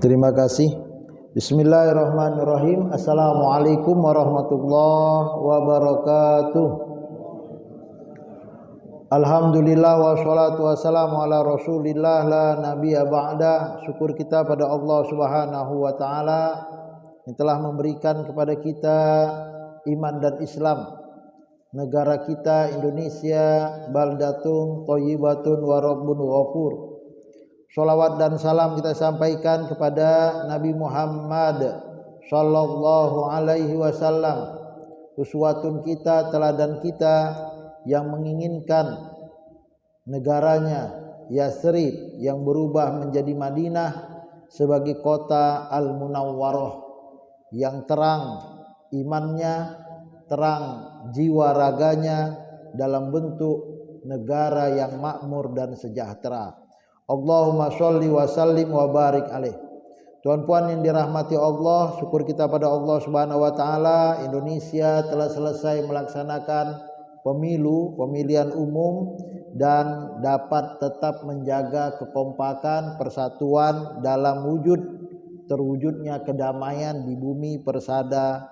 Terima kasih. Bismillahirrahmanirrahim. Assalamualaikum warahmatullahi wabarakatuh. Alhamdulillah wassalatu wassalamu ala Rasulillah la nabiyya ba'da. Syukur kita pada Allah Subhanahu wa taala yang telah memberikan kepada kita iman dan Islam. Negara kita Indonesia baldatun thayyibatun wa rabbun ghafur. Sholawat dan salam kita sampaikan kepada Nabi Muhammad sallallahu alaihi wasallam, uswatun kita, teladan kita yang menginginkan negaranya Yathrib yang berubah menjadi Madinah sebagai kota Al-Munawwarah yang terang imannya, terang jiwa raganya dalam bentuk negara yang makmur dan sejahtera. Allahumma sholli wa sallim wa barik alaih. Tuan puan yang dirahmati Allah, syukur kita pada Allah Subhanahu wa taala, Indonesia telah selesai melaksanakan pemilihan umum dan dapat tetap menjaga kekompakan, persatuan dalam terwujudnya kedamaian di bumi persada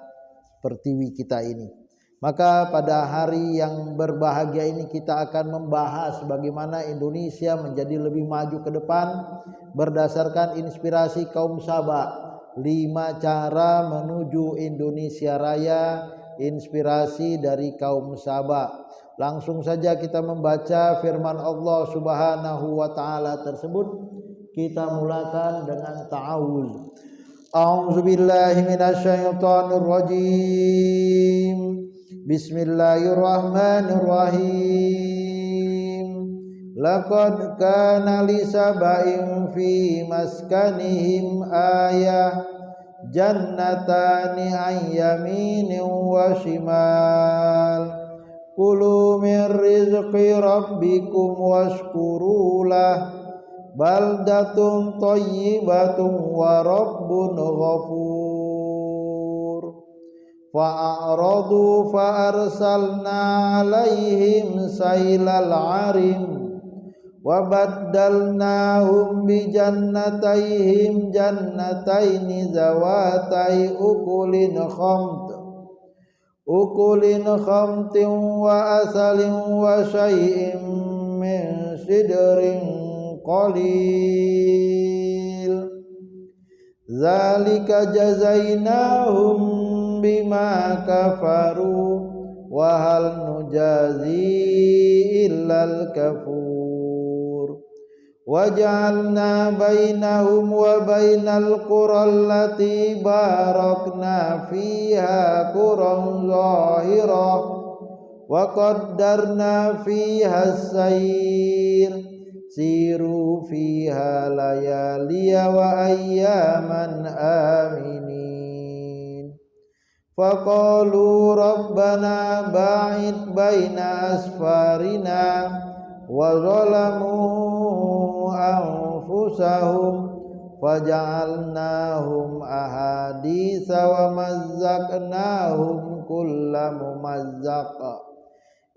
pertiwi kita ini. Maka pada hari yang berbahagia ini kita akan membahas bagaimana Indonesia menjadi lebih maju ke depan berdasarkan inspirasi kaum Sabah. 5 cara menuju Indonesia Raya, inspirasi dari kaum Sabah. Langsung saja kita membaca firman Allah Subhanahu wa taala tersebut. Kita mulakan dengan ta'awuz. A'udzubillahi minasyaitonir rajim. Bismillahirrahmanirrahim. Laqad kana li sab'in fi maskanihim ayah jannatani an yaminin wa shimal kulu min rizqi rabbikum washkuru lah baldatun thayyibatun wa rabbun ghafur. Fa'aradu fa'arsalna alaihim sailal arim wa baddalnahum bi jannatayhim jannataini zawatai ukulin khamtin wa asalin wa syai'in min sidrin qalil. Zalika jazainahum bima kafaru wa hal nujazi illal kafur. Waj'alna bainahum wa bainal qura allati barakna fiha quran zahirah wa qaddarna fiha as-sayr siru fiha layaliya wa ayyaman aminin. Faqalu rabbana ba'id baina asfarina wa zalamu anfusahum faja'alnahum ahaditsa wa mazzaqnahum kulla mumazzaq.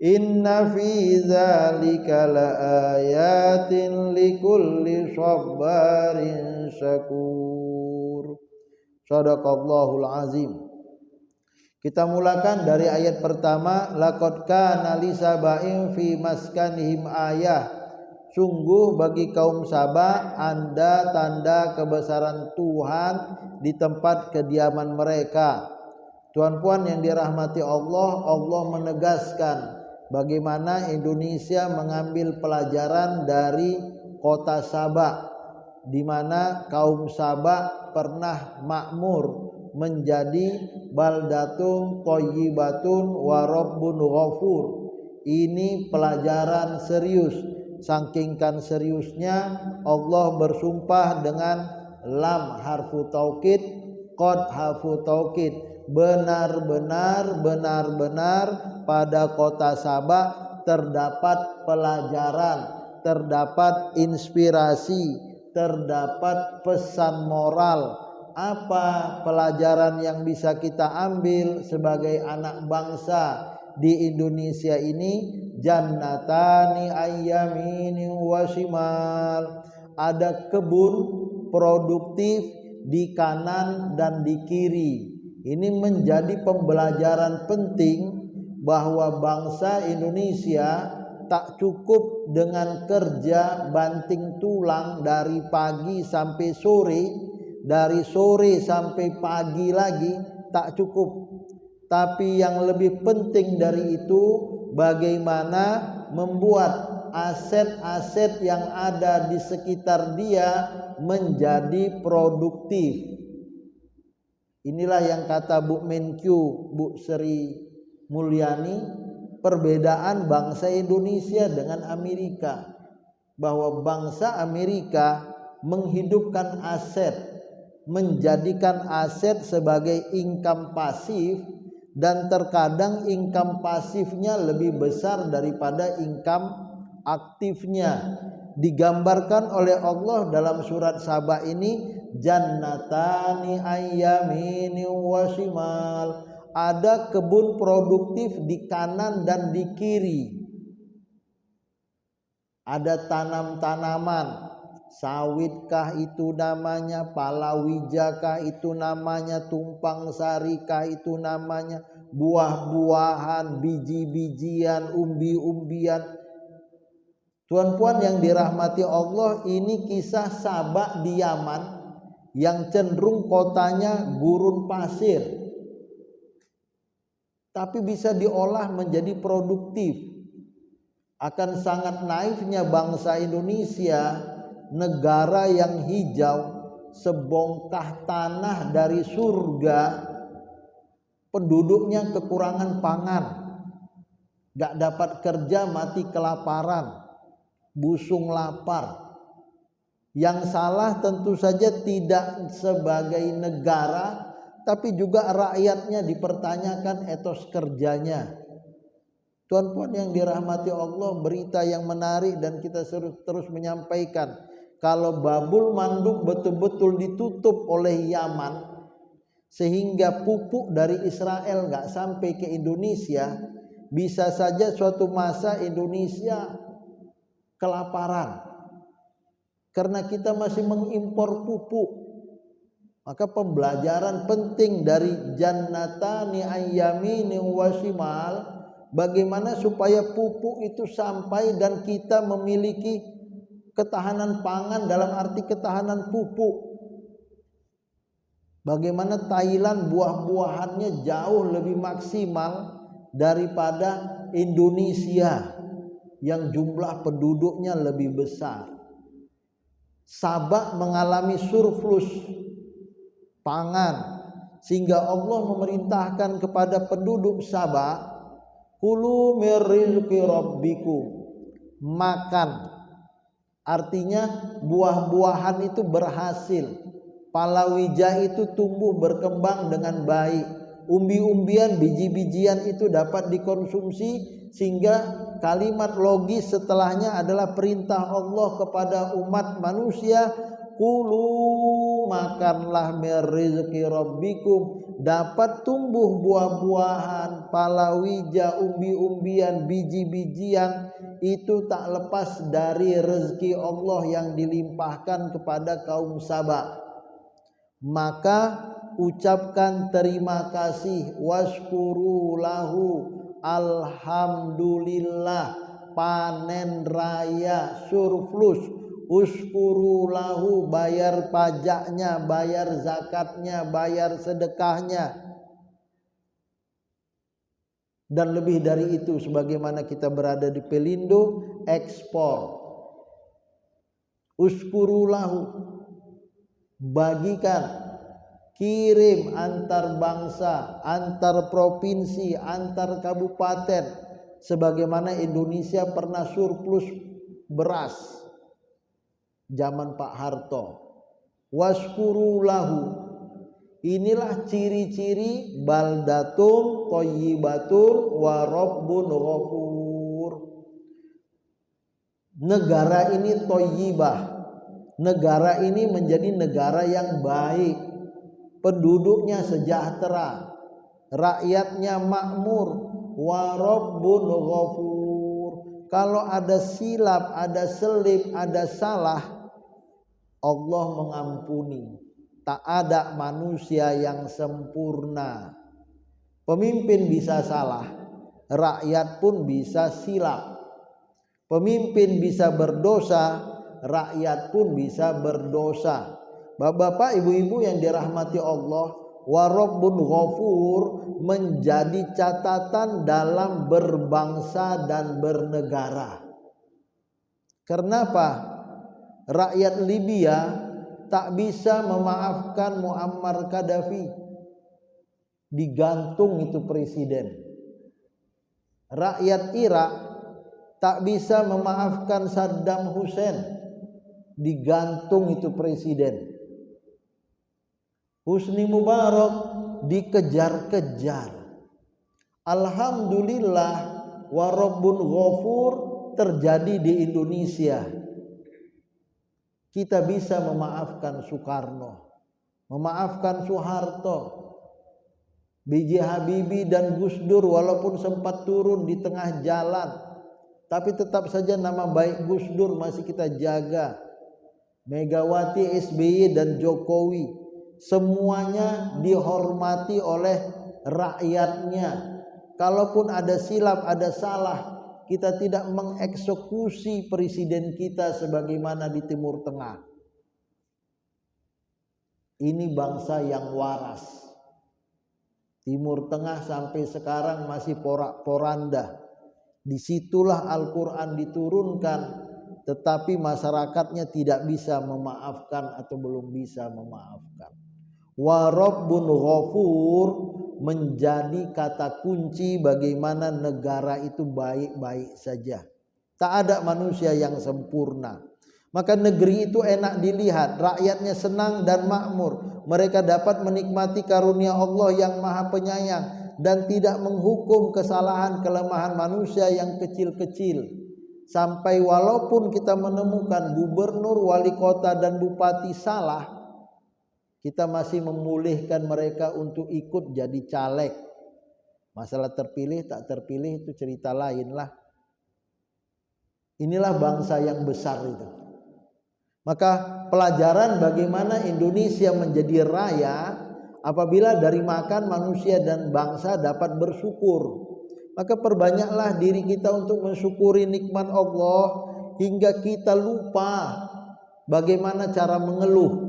Inna fi dzalika laayatin likulli sabarin syakur. Shadaqallahul azim. Kita mulakan dari ayat pertama. Laqad kana li sab'in fi maskanihim ayah. Sungguh bagi kaum Sabah ada tanda kebesaran Tuhan di tempat kediaman mereka. Tuan puan yang dirahmati Allah, Allah menegaskan bagaimana Indonesia mengambil pelajaran dari kota Sabah, di mana kaum Sabah pernah makmur menjadi baldatun thayyibatun wa rabbun ghafur. Ini pelajaran serius. Saking seriusnya Allah bersumpah dengan lam harfu taukid, qad harfu taukid. Benar-benar pada kota Sabah terdapat pelajaran, terdapat inspirasi, terdapat pesan moral. Apa pelajaran yang bisa kita ambil sebagai anak bangsa di Indonesia ini? Jannatani ayyamini wa shimal. Ada kebun produktif di kanan dan di kiri. Ini menjadi pembelajaran penting bahwa bangsa Indonesia tak cukup dengan kerja banting tulang dari pagi sampai sore, dari sore sampai pagi lagi, tak cukup. Tapi yang lebih penting dari itu, bagaimana membuat aset-aset yang ada di sekitar dia menjadi produktif. Inilah yang kata Bu Menkyu, Bu Sri Mulyani, perbedaan bangsa Indonesia dengan Amerika. Bahwa bangsa Amerika menghidupkan aset, menjadikan aset sebagai income pasif, dan terkadang income pasifnya lebih besar daripada income aktifnya. Digambarkan oleh Allah dalam surat Saba ini, jannatani ayyamini wa shimal. Ada kebun produktif di kanan dan di kiri. Ada tanam-tanaman, sawitkah itu namanya, palawijakah itu namanya, tumpang sarikah itu namanya, buah-buahan, biji-bijian, umbi-umbian. Tuan-puan yang dirahmati Allah, ini kisah Saba di Yaman yang cenderung kotanya gurun pasir, tapi bisa diolah menjadi produktif. Akan sangat naifnya bangsa Indonesia, negara yang hijau, sebongkah tanah dari surga, penduduknya kekurangan pangan, gak dapat kerja, mati kelaparan, busung lapar. Yang salah tentu saja tidak sebagai negara, tapi juga rakyatnya dipertanyakan etos kerjanya. Tuan-puan yang dirahmati Allah, berita yang menarik dan kita terus menyampaikan, kalau Babul Mandub betul-betul ditutup oleh Yaman sehingga pupuk dari Israel gak sampai ke Indonesia, bisa saja suatu masa Indonesia kelaparan karena kita masih mengimpor pupuk. Maka pembelajaran penting dari jannatani ayyamini wa shimal, bagaimana supaya pupuk itu sampai dan kita memiliki ketahanan pangan dalam arti ketahanan pupuk. Bagaimana Thailand buah-buahannya jauh lebih maksimal daripada Indonesia yang jumlah penduduknya lebih besar. Sabah mengalami surplus pangan sehingga Allah memerintahkan kepada penduduk Sabah, kulu mir rizqi rabbikum, makan. Artinya buah-buahan itu berhasil, palawija itu tumbuh berkembang dengan baik, umbi-umbian, biji-bijian itu dapat dikonsumsi, sehingga kalimat logis setelahnya adalah perintah Allah kepada umat manusia, kulu, makanlah mir rizqi rabbikum, dapat tumbuh buah-buahan, palawija, umbi-umbian, biji-bijian, itu tak lepas dari rezeki Allah yang dilimpahkan kepada kaum Sabah. Maka ucapkan terima kasih, waskuru lahu, alhamdulillah, panen raya, surplus, uskuru lahu, bayar pajaknya, bayar zakatnya, bayar sedekahnya. Dan lebih dari itu, sebagaimana kita berada di Pelindo, ekspor. Uskuru lahu, bagikan, kirim antar bangsa, antar provinsi, antar kabupaten. Sebagaimana Indonesia pernah surplus beras zaman Pak Harto. Waskuru lahu, inilah ciri-ciri baldatun thayyibatun wa rabbun ghafur. Negara ini thayyibah, negara ini menjadi negara yang baik, penduduknya sejahtera, rakyatnya makmur, wa rabbun ghafur. Kalau ada silap, ada selip, ada salah, Allah mengampuni. Tak ada manusia yang sempurna. Pemimpin bisa salah, rakyat pun bisa silap. Pemimpin bisa berdosa, rakyat pun bisa berdosa. Bapak-bapak, ibu-ibu yang dirahmati Allah, wa Rabbun Ghafur menjadi catatan dalam berbangsa dan bernegara. Kenapa? Rakyat Libya tak bisa memaafkan Muammar Gaddafi. Digantung itu presiden. Rakyat Irak tak bisa memaafkan Saddam Hussein. Digantung itu presiden. Husni Mubarak dikejar-kejar. Alhamdulillah wa Rabbun Ghafur terjadi di Indonesia. Kita bisa memaafkan Soekarno, memaafkan Soeharto, B.J. Habibie dan Gus Dur walaupun sempat turun di tengah jalan, tapi tetap saja nama baik Gus Dur masih kita jaga. Megawati, SBY dan Jokowi semuanya dihormati oleh rakyatnya. Kalaupun ada silap, ada salah, kita tidak mengeksekusi presiden kita sebagaimana di Timur Tengah. Ini bangsa yang waras. Timur Tengah sampai sekarang masih porak-poranda. Disitulah Al-Quran diturunkan, tetapi masyarakatnya tidak bisa memaafkan atau belum bisa memaafkan. Wa Rabbun Ghafur menjadi kata kunci bagaimana negara itu baik-baik saja. Tak ada manusia yang sempurna. Maka negeri itu enak dilihat, rakyatnya senang dan makmur. Mereka dapat menikmati karunia Allah yang Maha Penyayang dan tidak menghukum kesalahan kelemahan manusia yang kecil-kecil. Sampai walaupun kita menemukan gubernur, wali kota dan bupati salah, kita masih memulihkan mereka untuk ikut jadi caleg. Masalah terpilih tak terpilih itu cerita lain lah. Inilah bangsa yang besar itu. Maka pelajaran bagaimana Indonesia menjadi raya apabila dari makan manusia dan bangsa dapat bersyukur. Maka perbanyaklah diri kita untuk mensyukuri nikmat Allah hingga kita lupa bagaimana cara mengeluh.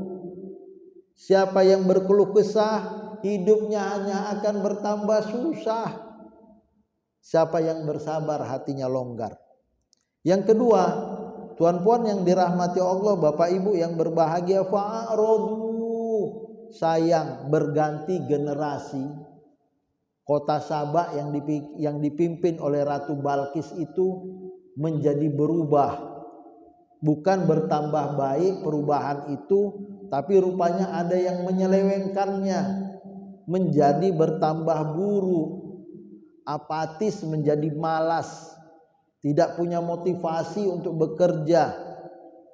Siapa yang berkeluh kesah, hidupnya hanya akan bertambah susah. Siapa yang bersabar, hatinya longgar. Yang kedua, tuan-puan yang dirahmati Allah, Bapak Ibu yang berbahagia, fa'arodu, sayang, berganti generasi. Kota Sabah yang dipimpin oleh Ratu Balkis itu menjadi berubah. Bukan bertambah baik perubahan itu, tapi rupanya ada yang menyelewengkannya, menjadi bertambah buruk, apatis, menjadi malas, tidak punya motivasi untuk bekerja.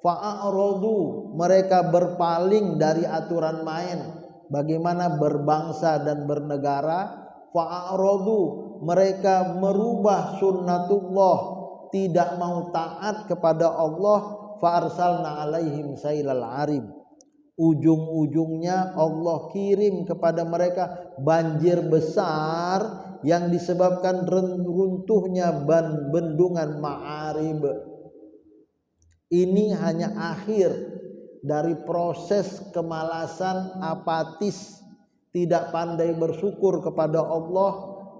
Fa'arodu, mereka berpaling dari aturan main bagaimana berbangsa dan bernegara. Fa'arodu, mereka merubah sunnatullah, tidak mau taat kepada Allah. Fa'arsalna alaihim sailal arim, ujung-ujungnya Allah kirim kepada mereka banjir besar yang disebabkan runtuhnya bendungan Ma'arib. Ini hanya akhir dari proses kemalasan, apatis, tidak pandai bersyukur kepada Allah,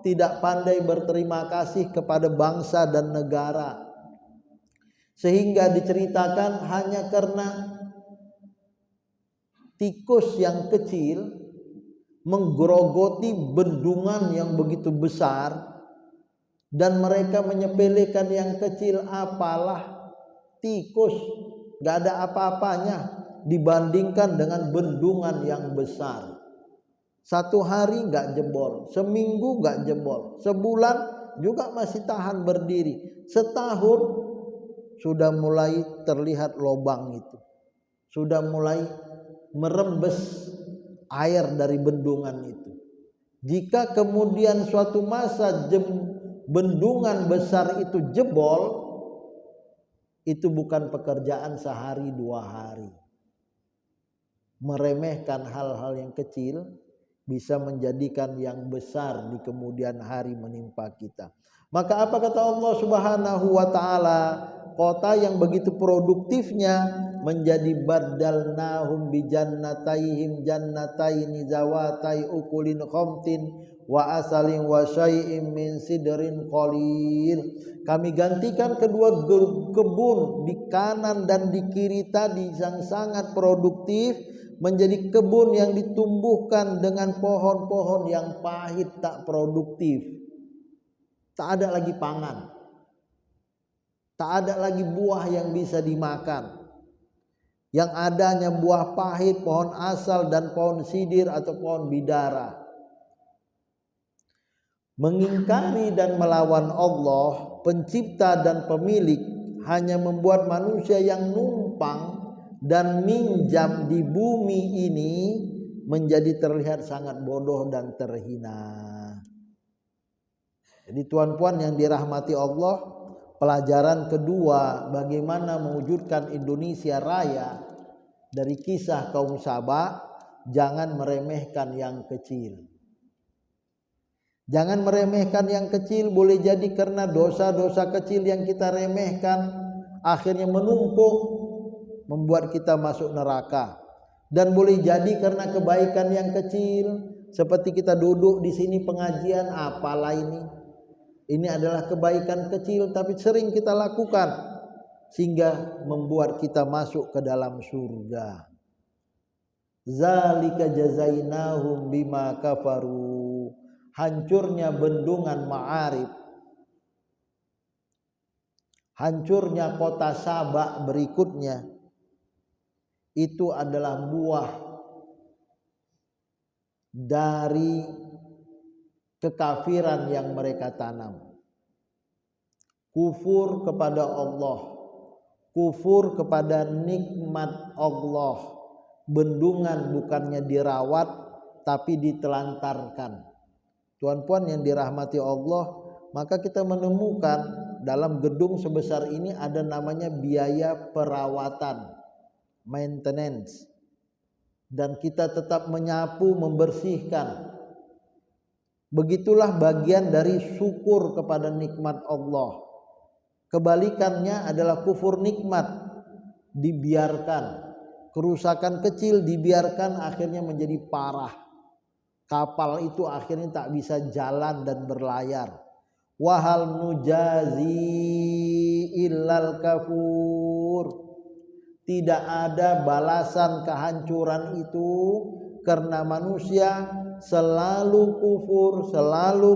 tidak pandai berterima kasih kepada bangsa dan negara. Sehingga diceritakan hanya karena tikus yang kecil menggerogoti bendungan yang begitu besar dan mereka menyepelekan yang kecil. Apalah tikus, gak ada apa-apanya dibandingkan dengan bendungan yang besar. Satu hari gak jebol, seminggu gak jebol, sebulan juga masih tahan berdiri, setahun sudah mulai terlihat lubang itu, sudah mulai merembes air dari bendungan itu. Jika kemudian suatu masa bendungan besar itu jebol, itu bukan pekerjaan sehari dua hari. Meremehkan hal-hal yang kecil bisa menjadikan yang besar di kemudian hari menimpa kita. Maka apa kata Allah Subhanahu wa taala? Kota yang begitu produktifnya menjadi badalnahum bi jannataihim jannataini zawatai ukulin khamtin wa asalin wa syai'im min sidrin qalil. Kami gantikan kedua kebun di kanan dan di kiri tadi yang sangat produktif menjadi kebun yang ditumbuhkan dengan pohon-pohon yang pahit tak produktif. Tak ada lagi pangan. Tak ada lagi buah yang bisa dimakan. Yang adanya buah pahit, pohon asal dan pohon sidir atau pohon bidara. Mengingkari dan melawan Allah, pencipta dan pemilik, hanya membuat manusia yang numpang dan minjam di bumi ini menjadi terlihat sangat bodoh dan terhina. Jadi tuan-puan yang dirahmati Allah, pelajaran kedua bagaimana mewujudkan Indonesia Raya dari kisah kaum Sabah, jangan meremehkan yang kecil. Jangan meremehkan yang kecil, boleh jadi karena dosa-dosa kecil yang kita remehkan akhirnya menumpuk membuat kita masuk neraka. Dan boleh jadi karena kebaikan yang kecil, seperti kita duduk di sini pengajian, apalah ini. Ini adalah kebaikan kecil tapi sering kita lakukan sehingga membuat kita masuk ke dalam surga. Zalika jazainahum bima kafaru. Hancurnya bendungan Ma'arib, hancurnya kota Sabah berikutnya, itu adalah buah dari kekafiran yang mereka tanam. Kufur kepada Allah, kufur kepada nikmat Allah. Bendungan bukannya dirawat tapi ditelantarkan. Tuan-puan yang dirahmati Allah, maka kita menemukan dalam gedung sebesar ini ada namanya biaya perawatan, maintenance. Dan kita tetap menyapu, membersihkan. Begitulah bagian dari syukur kepada nikmat Allah. Kebalikannya adalah kufur nikmat, dibiarkan. Kerusakan kecil dibiarkan akhirnya menjadi parah. Kapal itu akhirnya tak bisa jalan dan berlayar. Wahal nujazi illal kafur. Tidak ada balasan kehancuran itu karena manusia selalu kufur, selalu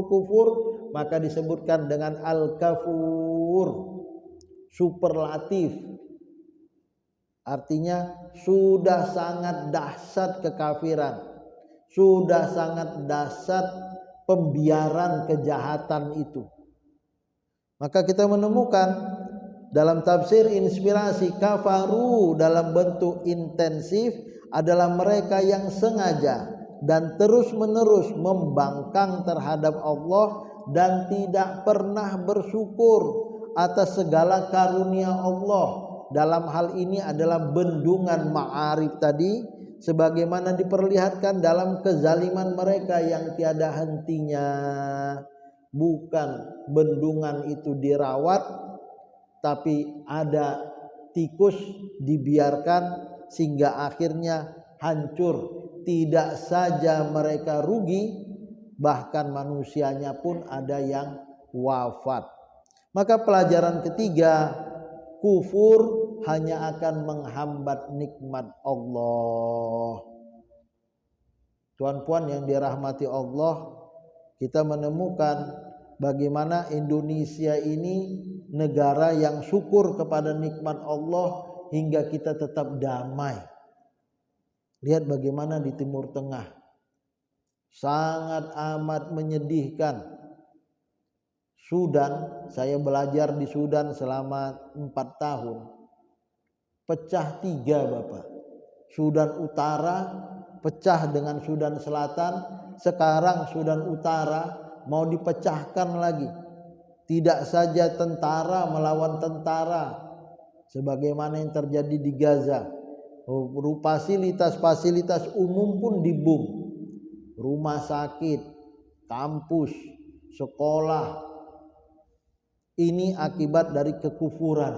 kufur, maka disebutkan dengan al-kafur, superlatif. Artinya sudah sangat dahsyat kekafiran, sudah sangat dahsyat pembiaran kejahatan itu. Maka kita menemukan dalam tafsir inspirasi, kafaru dalam bentuk intensif adalah mereka yang sengaja dan terus-menerus membangkang terhadap Allah dan tidak pernah bersyukur atas segala karunia Allah. Dalam hal ini adalah bendungan Ma'arib tadi, sebagaimana diperlihatkan dalam kezaliman mereka yang tiada hentinya. Bukan bendungan itu dirawat, tapi ada tikus dibiarkan sehingga akhirnya hancur. Tidak saja mereka rugi, bahkan manusianya pun ada yang wafat. Maka pelajaran ketiga, kufur hanya akan menghambat nikmat Allah. Tuan-puan yang dirahmati Allah, kita menemukan bagaimana Indonesia ini negara yang syukur kepada nikmat Allah hingga kita tetap damai. Lihat bagaimana di Timur Tengah. Sangat amat menyedihkan. Sudan, saya belajar di Sudan selama 4 tahun. Pecah 3 Bapak. Sudan Utara pecah dengan Sudan Selatan. Sekarang Sudan Utara mau dipecahkan lagi. Tidak saja tentara melawan tentara, sebagaimana yang terjadi di Gaza. Fasilitas-fasilitas umum pun dibom, rumah sakit, kampus, sekolah. Ini akibat dari kekufuran.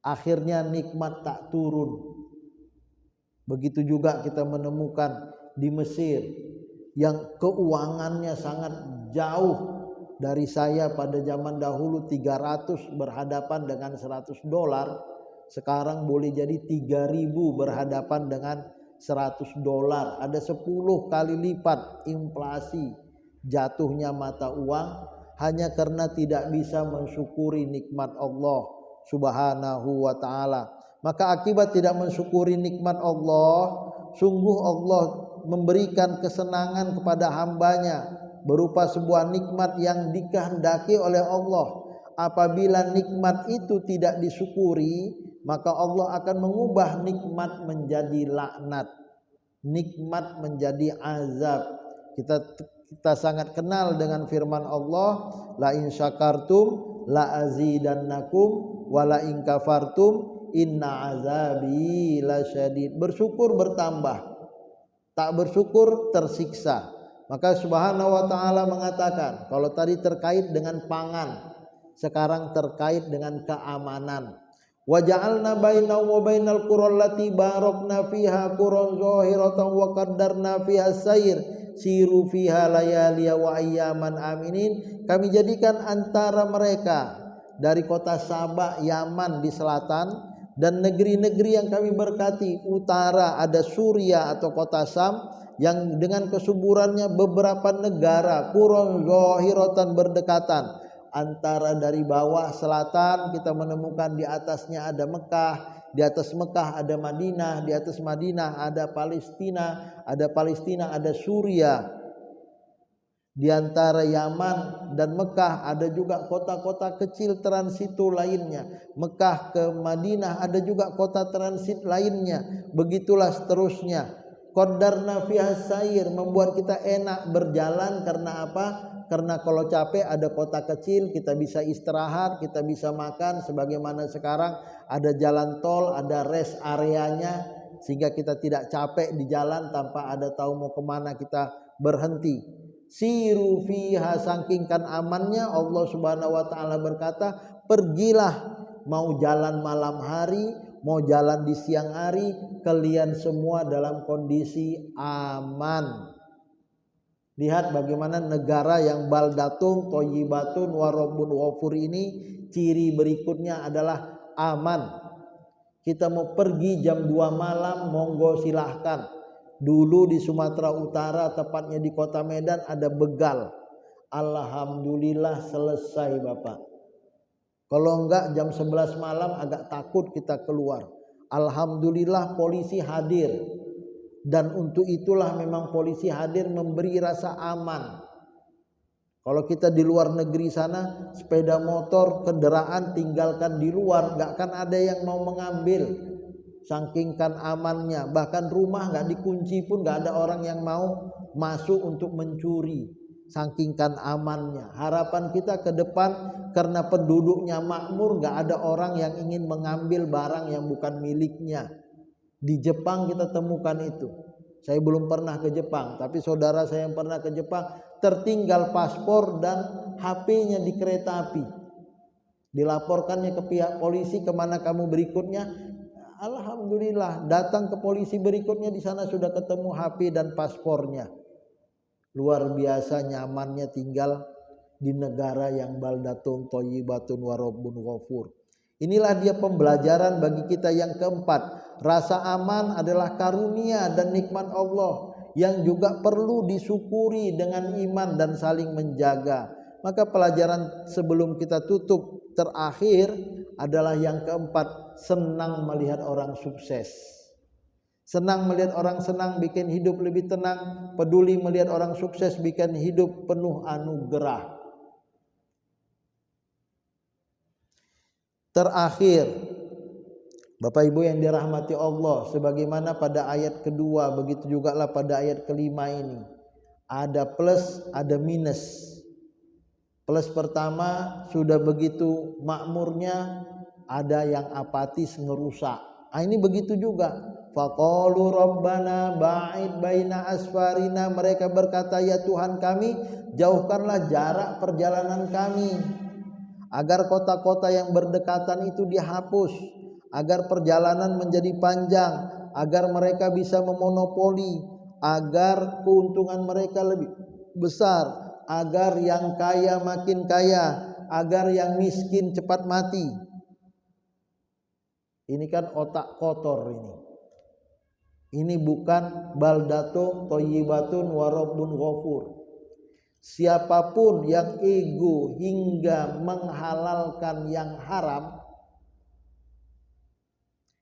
Akhirnya nikmat tak turun. Begitu juga kita menemukan di Mesir yang keuangannya sangat jauh dari saya pada zaman dahulu 300 berhadapan dengan $100. Sekarang boleh jadi 3.000 berhadapan dengan $100. Ada 10 kali lipat inflasi jatuhnya mata uang hanya karena tidak bisa mensyukuri nikmat Allah Subhanahu wa ta'ala. Maka akibat tidak mensyukuri nikmat Allah, sungguh Allah memberikan kesenangan kepada hambanya berupa sebuah nikmat yang dikehendaki oleh Allah. Apabila nikmat itu tidak disyukuri, maka Allah akan mengubah nikmat menjadi laknat, nikmat menjadi azab. Kita sangat kenal dengan firman Allah, la in syakartum la azidannakum wa la in kafartum inna azabi lasyadid. Bersyukur bertambah, tak bersyukur tersiksa. Maka Subhanahu wa ta'ala mengatakan, kalau tadi terkait dengan pangan, sekarang terkait dengan keamanan. Wa ja'alna bainahu wa bainal qura allati barakna fiha quran zahiratan wa qaddarna fiha sayr siru fiha layaliya wa ayyaman aminin. Kami jadikan antara mereka dari kota Saba, Yaman di selatan, dan negeri-negeri yang kami berkati utara ada Suria atau kota Sam yang dengan kesuburannya beberapa negara quran zahiratan berdekatan. Antara dari bawah selatan kita menemukan di atasnya ada Mekah, di atas Mekah ada Madinah, di atas Madinah ada Palestina, ada Suria. Di antara Yaman dan Mekah ada juga kota-kota kecil transitu lainnya. Mekah ke Madinah ada juga kota transit lainnya. Begitulah seterusnya. Qaddarna fiha sayr, membuat kita enak berjalan. Karena apa? Karena kalau capek ada kota kecil, kita bisa istirahat, kita bisa makan. Sebagaimana sekarang ada jalan tol, ada rest areanya, sehingga kita tidak capek di jalan tanpa ada tahu mau kemana kita berhenti. Siru fiha, sangkingkan amannya Allah Subhanahu wa ta'ala berkata, pergilah, mau jalan malam hari, mau jalan di siang hari, kalian semua dalam kondisi aman. Lihat bagaimana negara yang baldatun thayyibatun wa rabbun ghafur ini, ciri berikutnya adalah aman. Kita mau pergi jam 2 malam, monggo silahkan. Dulu di Sumatera Utara, tepatnya di kota Medan, ada begal. Alhamdulillah selesai Bapak. Kalau enggak jam 11 malam agak takut kita keluar. Alhamdulillah polisi hadir. Dan untuk itulah memang polisi hadir memberi rasa aman. Kalau kita di luar negeri sana, sepeda motor, kendaraan tinggalkan di luar, gak akan ada yang mau mengambil. Sangkingkan amannya, bahkan rumah gak dikunci pun gak ada orang yang mau masuk untuk mencuri. Sangkingkan amannya. Harapan kita ke depan, karena penduduknya makmur, gak ada orang yang ingin mengambil barang yang bukan miliknya. Di Jepang kita temukan itu. Saya belum pernah ke Jepang, tapi saudara saya yang pernah ke Jepang tertinggal paspor dan HP-nya di kereta api. Dilaporkannya ke pihak polisi, kemana kamu berikutnya? Alhamdulillah, datang ke polisi berikutnya, di sana sudah ketemu HP dan paspornya. Luar biasa nyamannya tinggal di negara yang baldatun thayyibatun wa rabbun ghafur. Inilah dia pembelajaran bagi kita yang keempat. Rasa aman adalah karunia dan nikmat Allah yang juga perlu disyukuri dengan iman dan saling menjaga. Maka pelajaran sebelum kita tutup terakhir adalah yang keempat, senang melihat orang sukses. Senang melihat orang senang bikin hidup lebih tenang, peduli melihat orang sukses bikin hidup penuh anugerah. Terakhir, Bapak Ibu yang dirahmati Allah, sebagaimana pada ayat kedua, begitu juga lah pada ayat kelima ini. Ada plus, ada minus. Plus pertama, sudah begitu makmurnya, ada yang apatis ngerusak. Ini begitu juga. Faqalu rabbana ba'id baina asfarina, mereka berkata, ya Tuhan kami, jauhkanlah jarak perjalanan kami, agar kota-kota yang berdekatan itu dihapus, agar perjalanan menjadi panjang, agar mereka bisa memonopoli, agar keuntungan mereka lebih besar, agar yang kaya makin kaya, agar yang miskin cepat mati. Ini kan otak kotor ini. Ini bukan baldatun thayyibatun wa rabbun ghafur. Siapapun yang ego hingga menghalalkan yang haram,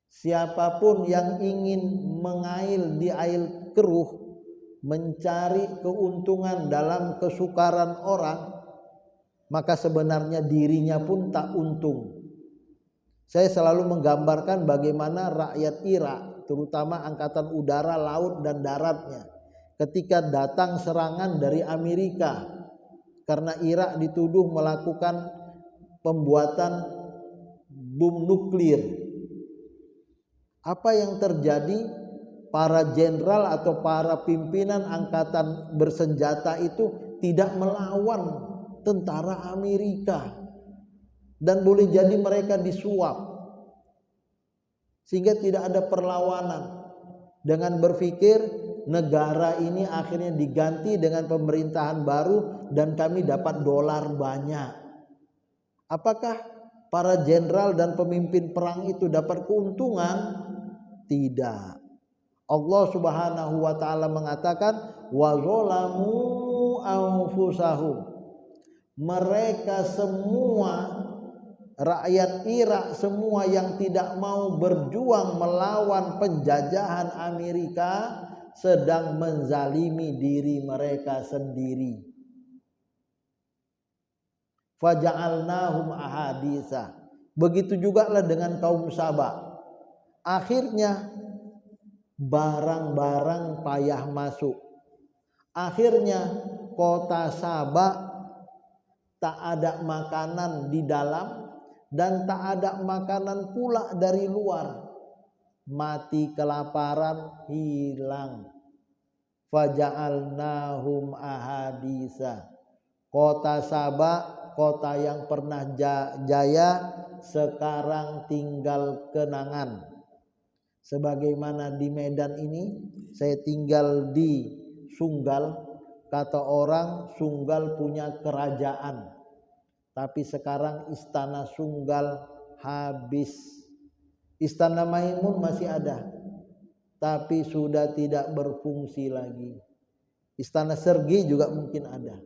siapapun yang ingin mengail di air keruh, mencari keuntungan dalam kesukaran orang, maka sebenarnya dirinya pun tak untung. Saya selalu menggambarkan bagaimana rakyat Irak, terutama angkatan udara, laut dan daratnya, ketika datang serangan dari Amerika karena Irak dituduh melakukan pembuatan bom nuklir. Apa yang terjadi? Para jenderal atau para pimpinan angkatan bersenjata itu tidak melawan tentara Amerika, dan boleh jadi mereka disuap sehingga tidak ada perlawanan, dengan berpikir negara ini akhirnya diganti dengan pemerintahan baru dan kami dapat dolar banyak. Apakah para jenderal dan pemimpin perang itu dapat keuntungan? Tidak. Allah Subhanahu wa taala mengatakan wa zalamu anfusahum. Mereka semua, rakyat Irak semua yang tidak mau berjuang melawan penjajahan Amerika, sedang menzalimi diri mereka sendiri. Faja'alnahum ahaditsa. Begitu juga lah dengan kaum Saba. Akhirnya barang-barang payah masuk. Akhirnya kota Saba tak ada makanan di dalam dan tak ada makanan pula dari luar. Mati kelaparan, hilang. Faja'alnahum ahaditsa. Kota Saba, kota yang pernah jaya, sekarang tinggal kenangan. Sebagaimana di Medan ini, saya tinggal di Sunggal. Kata orang Sunggal punya kerajaan, tapi sekarang istana Sunggal habis. Istana Maimun masih ada, tapi sudah tidak berfungsi lagi. Istana Sergei juga mungkin ada,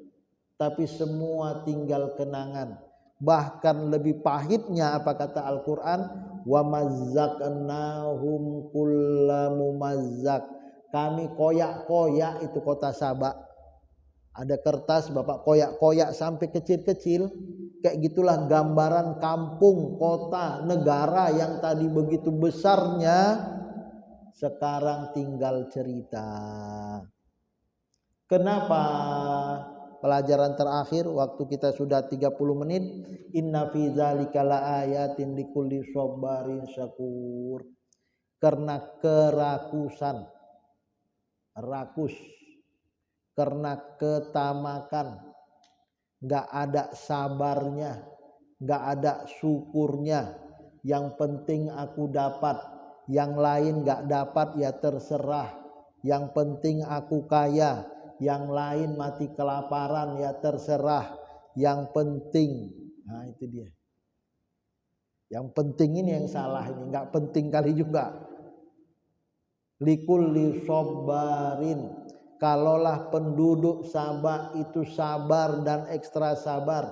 tapi semua tinggal kenangan. Bahkan lebih pahitnya apa kata Al-Quran, wa mazzaqnahum kullamumazzaq. Kami koyak-koyak itu kota Saba. Ada kertas Bapak koyak-koyak sampai kecil-kecil. Kayak gitulah gambaran kampung, kota, negara yang tadi begitu besarnya, sekarang tinggal cerita. Kenapa? Pelajaran terakhir, waktu kita sudah 30 menit. Inna fi dzalika laayatin likulli sabarin syakur. Karena kerakusan, rakus, karena ketamakan, gak ada sabarnya, gak ada syukurnya. Yang penting aku dapat, yang lain gak dapat ya terserah. Yang penting aku kaya, yang lain mati kelaparan ya terserah. Yang penting, nah itu dia. Yang penting ini yang salah ini, gak penting kali juga. Likulli sabarin. Kalaulah penduduk Sabah itu sabar dan ekstra sabar,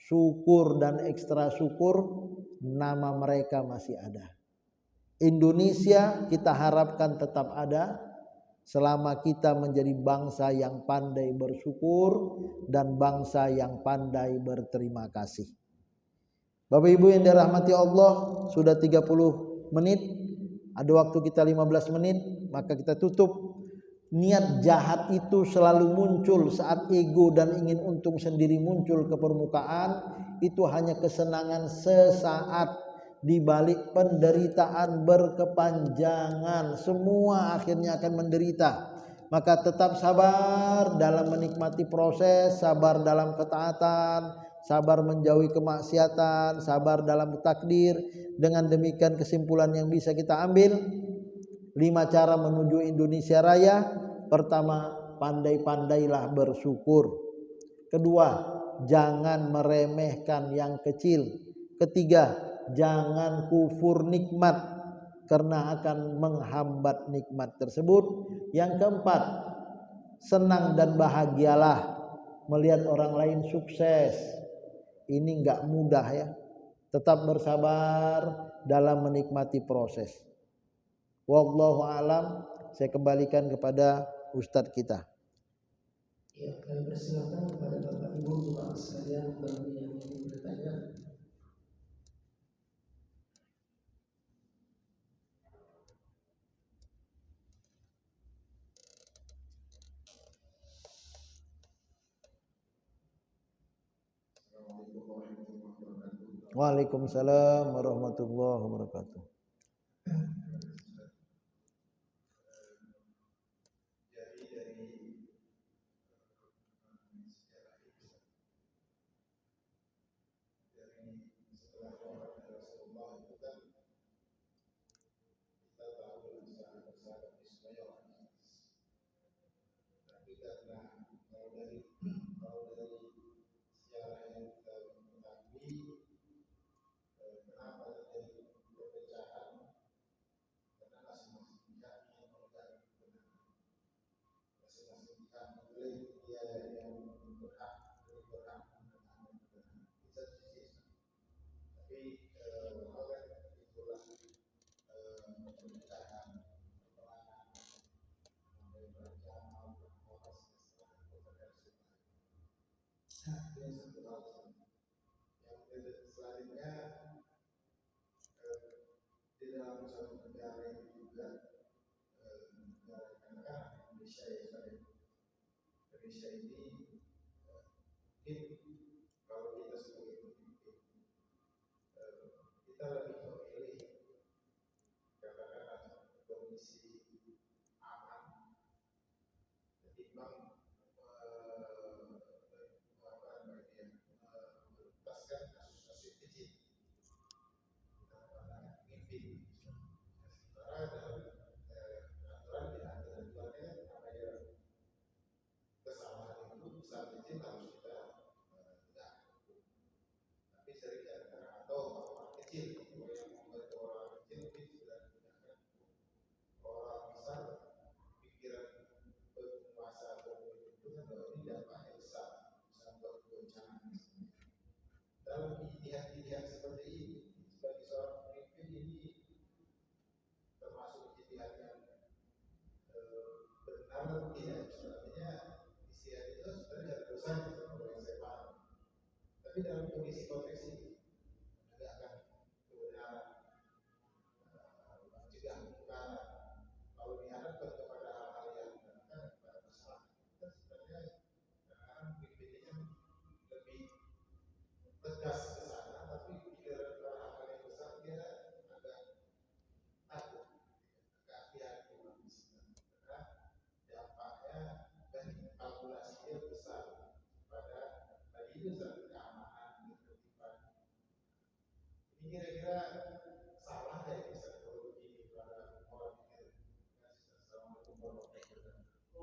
syukur dan ekstra syukur, nama mereka masih ada. Indonesia kita harapkan tetap ada selama kita menjadi bangsa yang pandai bersyukur dan bangsa yang pandai berterima kasih. Bapak Ibu yang dirahmati Allah, sudah 30 menit, ada waktu kita 15 menit, maka kita tutup. Niat jahat itu selalu muncul saat ego dan ingin untung sendiri muncul ke permukaan. Itu hanya kesenangan sesaat. di balik penderitaan berkepanjangan. Semua akhirnya akan menderita. Maka tetap sabar dalam menikmati proses, sabar dalam ketaatan, sabar menjauhi kemaksiatan, sabar dalam takdir. Dengan demikian kesimpulan yang bisa kita ambil, 5 cara menuju Indonesia Raya. Pertama, pandai-pandailah bersyukur. Kedua, jangan meremehkan yang kecil. Ketiga, jangan kufur nikmat karena akan menghambat nikmat tersebut. Yang keempat, senang dan bahagialah melihat orang lain sukses. Ini enggak mudah ya. Tetap bersabar dalam menikmati proses. Wallahu alam. Saya kembalikan kepada Ustadz kita. Ya, kami persilakan kepada Bapak Ibu Bapak sekalian bagi yang ingin bertanya. Waalaikumsalam warahmatullahi wabarakatuh.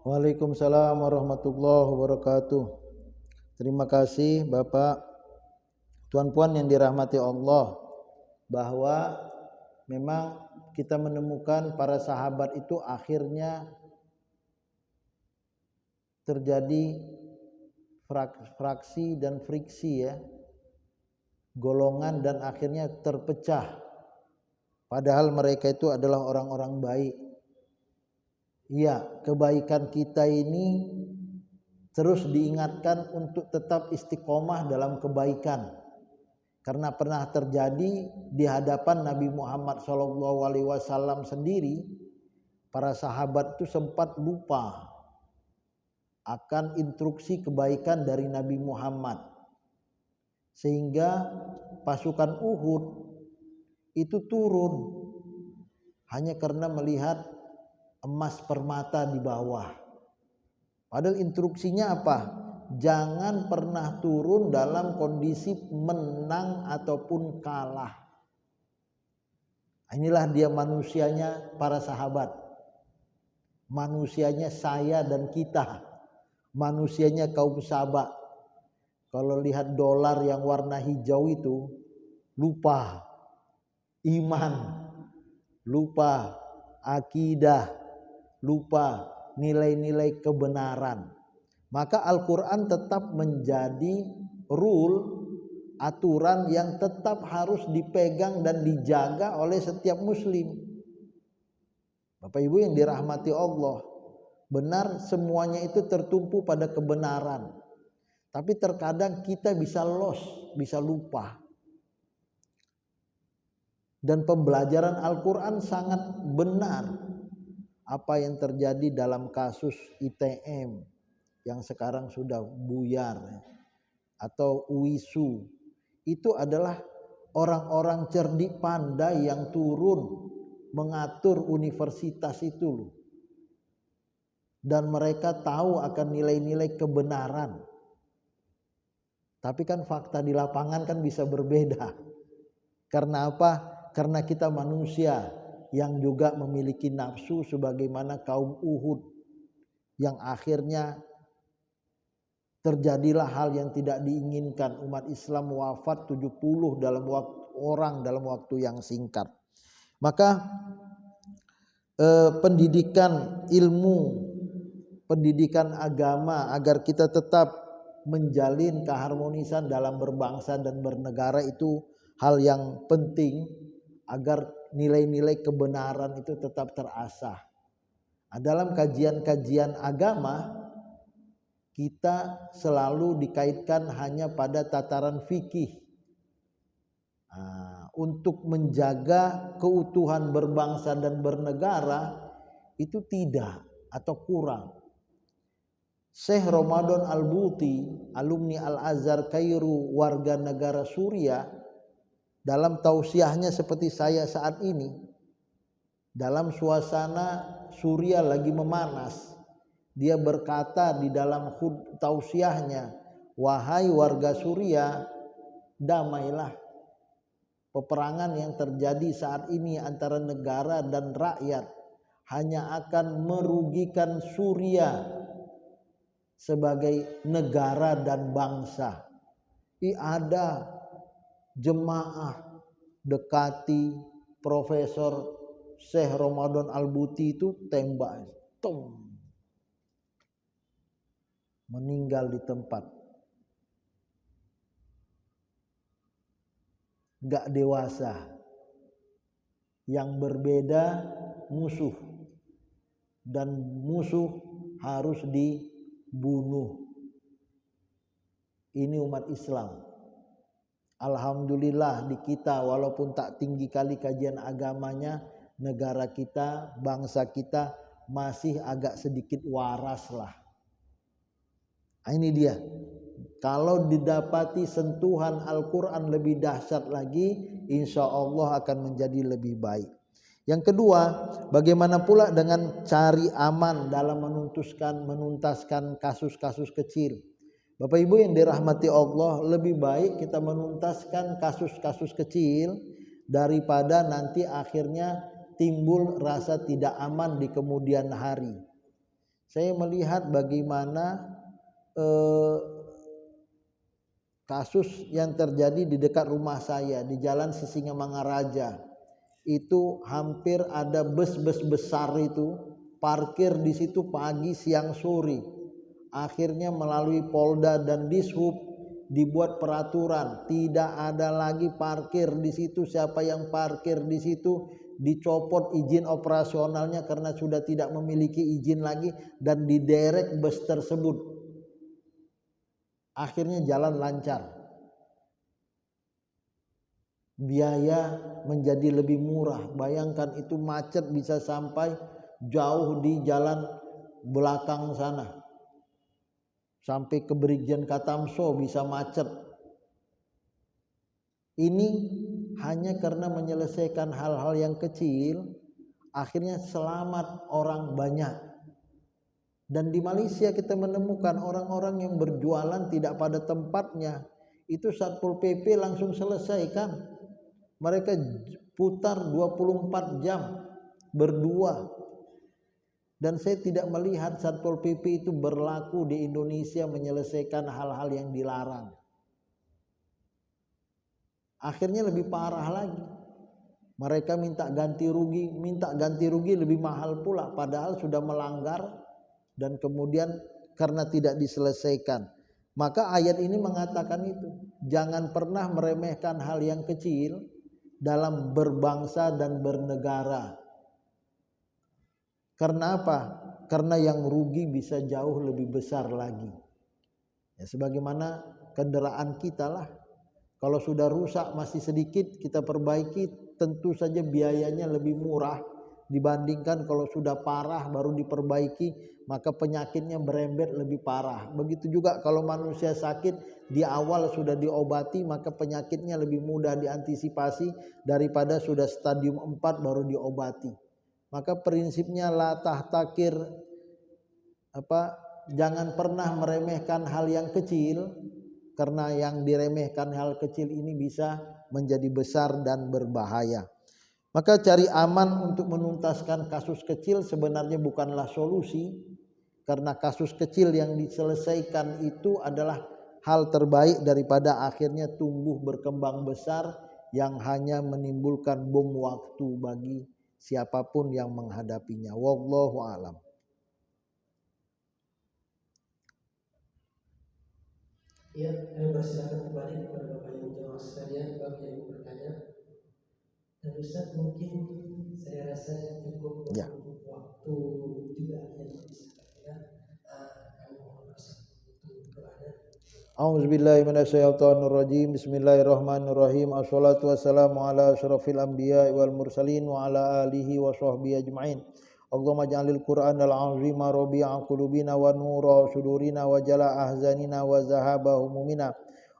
Waalaikumsalam warahmatullahi wabarakatuh. Terima kasih Bapak, tuan-puan yang dirahmati Allah, bahwa memang kita menemukan para sahabat itu akhirnya terjadi fraksi dan friksi ya, golongan, dan akhirnya terpecah. Padahal mereka itu adalah orang-orang baik. Iya, kebaikan kita ini terus diingatkan untuk tetap istiqomah dalam kebaikan. Karena pernah terjadi di hadapan Nabi Muhammad SAW sendiri, para sahabat itu sempat lupa akan instruksi kebaikan dari Nabi Muhammad. Sehingga pasukan Uhud itu turun hanya karena melihat emas permata di bawah. Padahal instruksinya apa? Jangan pernah turun dalam kondisi menang ataupun kalah. Inilah dia manusianya para sahabat. Manusianya saya dan kita. Manusianya kaum Saba. Kalau lihat dolar yang warna hijau itu, lupa iman, lupa akidah, lupa nilai-nilai kebenaran. Maka Al-Quran tetap menjadi rule, aturan yang tetap harus dipegang dan dijaga oleh setiap muslim. Bapak Ibu yang dirahmati Allah, benar semuanya itu tertumpu pada kebenaran. Tapi terkadang kita bisa lost, bisa lupa. Dan pembelajaran Al-Quran sangat benar. Apa yang terjadi dalam kasus ITM yang sekarang sudah buyar, atau UISU, itu adalah orang-orang cerdik pandai yang turun mengatur universitas itu. Dan mereka tahu akan nilai-nilai kebenaran. Tapi kan fakta di lapangan kan bisa berbeda. Karena apa? Karena kita manusia yang juga memiliki nafsu sebagaimana kaum Uhud, yang akhirnya terjadilah hal yang tidak diinginkan. Umat Islam wafat 70 orang dalam waktu yang singkat. Maka pendidikan ilmu, pendidikan agama agar kita tetap menjalin keharmonisan dalam berbangsa dan bernegara itu hal yang penting agar nilai-nilai kebenaran itu tetap terasah. Dalam kajian-kajian agama kita selalu dikaitkan hanya pada tataran fikih. Untuk menjaga keutuhan berbangsa dan bernegara itu tidak atau kurang. Syekh Ramadan Al-Buti, alumni Al-Azhar Kairo, warga negara Suriah, dalam tausiahnya seperti saya saat ini, dalam suasana Suriah lagi memanas, dia berkata di dalam tausiahnya, wahai warga Suriah, damailah. Peperangan yang terjadi saat ini antara negara dan rakyat hanya akan merugikan Suriah sebagai negara dan bangsa. Ada jemaah dekati Profesor Syekh Ramadan Al-Buti itu tembak, meninggal di tempat. Gak dewasa. Yang berbeda musuh, dan musuh harus dibunuh. Ini umat Islam. Alhamdulillah di kita walaupun tak tinggi kali kajian agamanya, negara kita, bangsa kita masih agak sedikit waras lah. Ini dia. Kalau didapati sentuhan Al-Quran lebih dahsyat lagi, insya Allah akan menjadi lebih baik. Yang kedua, bagaimana pula dengan cari aman dalam menuntaskan kasus-kasus kecil. Bapak Ibu yang dirahmati Allah, lebih baik kita menuntaskan kasus-kasus kecil daripada nanti akhirnya timbul rasa tidak aman di kemudian hari. Saya melihat bagaimana kasus yang terjadi di dekat rumah saya di Jalan Sisingamangaraja. Itu hampir ada bus-bus besar itu parkir di situ pagi, siang, sore. Akhirnya melalui Polda dan Dishub dibuat peraturan, tidak ada lagi parkir di situ. Siapa yang parkir di situ dicopot izin operasionalnya karena sudah tidak memiliki izin lagi dan diderek bus tersebut. Akhirnya jalan lancar. Biaya menjadi lebih murah. Bayangkan itu macet bisa sampai jauh di jalan belakang sana. Sampai ke Brigjen Katamso bisa macet. Ini hanya karena menyelesaikan hal-hal yang kecil, akhirnya selamat orang banyak. Dan di Malaysia kita menemukan orang-orang yang berjualan tidak pada tempatnya, itu Satpol PP langsung selesaikan. Mereka putar 24 jam berdua. Dan saya tidak melihat Satpol PP itu berlaku di Indonesia menyelesaikan hal-hal yang dilarang. Akhirnya lebih parah lagi. Mereka minta ganti rugi lebih mahal pula, padahal sudah melanggar dan kemudian karena tidak diselesaikan. Maka ayat ini mengatakan itu, jangan pernah meremehkan hal yang kecil dalam berbangsa dan bernegara. Karena apa? Karena yang rugi bisa jauh lebih besar lagi. Ya, sebagaimana kendaraan kita lah. Kalau sudah rusak masih sedikit kita perbaiki, tentu saja biayanya lebih murah dibandingkan kalau sudah parah baru diperbaiki, maka penyakitnya berembet lebih parah. Begitu juga kalau manusia sakit di awal sudah diobati, maka penyakitnya lebih mudah diantisipasi daripada sudah stadium 4 baru diobati. Maka prinsipnya la tahtakir, jangan pernah meremehkan hal yang kecil, karena yang diremehkan hal kecil ini bisa menjadi besar dan berbahaya. Maka cari aman untuk menuntaskan kasus kecil sebenarnya bukanlah solusi, karena kasus kecil yang diselesaikan itu adalah hal terbaik daripada akhirnya tumbuh berkembang besar yang hanya menimbulkan bom waktu bagi siapapun yang menghadapinya. Wallahu a'lam. Ya, kami persilakan kembali kepada Bapak Ibu jemaah sekalian bagi yang bertanya. Dan Ustaz, mungkin saya rasa cukup Ya. waktu juga yang bisa ya. Kami mohon untuk berada. A'udzubillahi minasyaitonirrajim. Bismillahirrahmanirrahim. Assalatu wassalamu ala asyrafil anbiya'i wal mursalin wa ala alihi wa sahbihi ajma'in. Allahumma ja'alil Qur'anal 'azima rabi'a qulubina wa nura sudurina wa jala ahzanina wa zahaba humumina.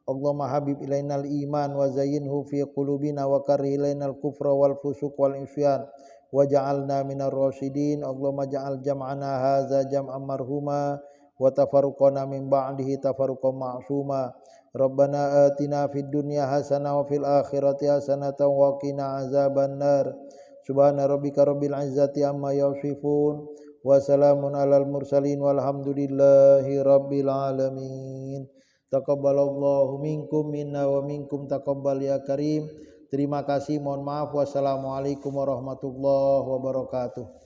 Allahumma habib ilainal iman wa zayyinhu fi qulubina wa karrih ilainal kufra wal fusuq wal isyan wa ja'alna minar rasyidin. Allahumma ja'al jam'ana hadza jam'an marhuma wa tafarruqana min ba'dihi tafarruqan ma'suma. Rabbana atina fid dunya hasanah wa fil akhirati hasanatan wa qina azabannar. Subhana rabbika rabbil izzati amma yasifun wa salamun alal mursalin walhamdulillahi rabbil alamin. Taqabbalallahu minkum minna wa minkum taqabbal ya karim. Terima kasih, mohon maaf. Wassalamualaikum warahmatullahi wabarakatuh.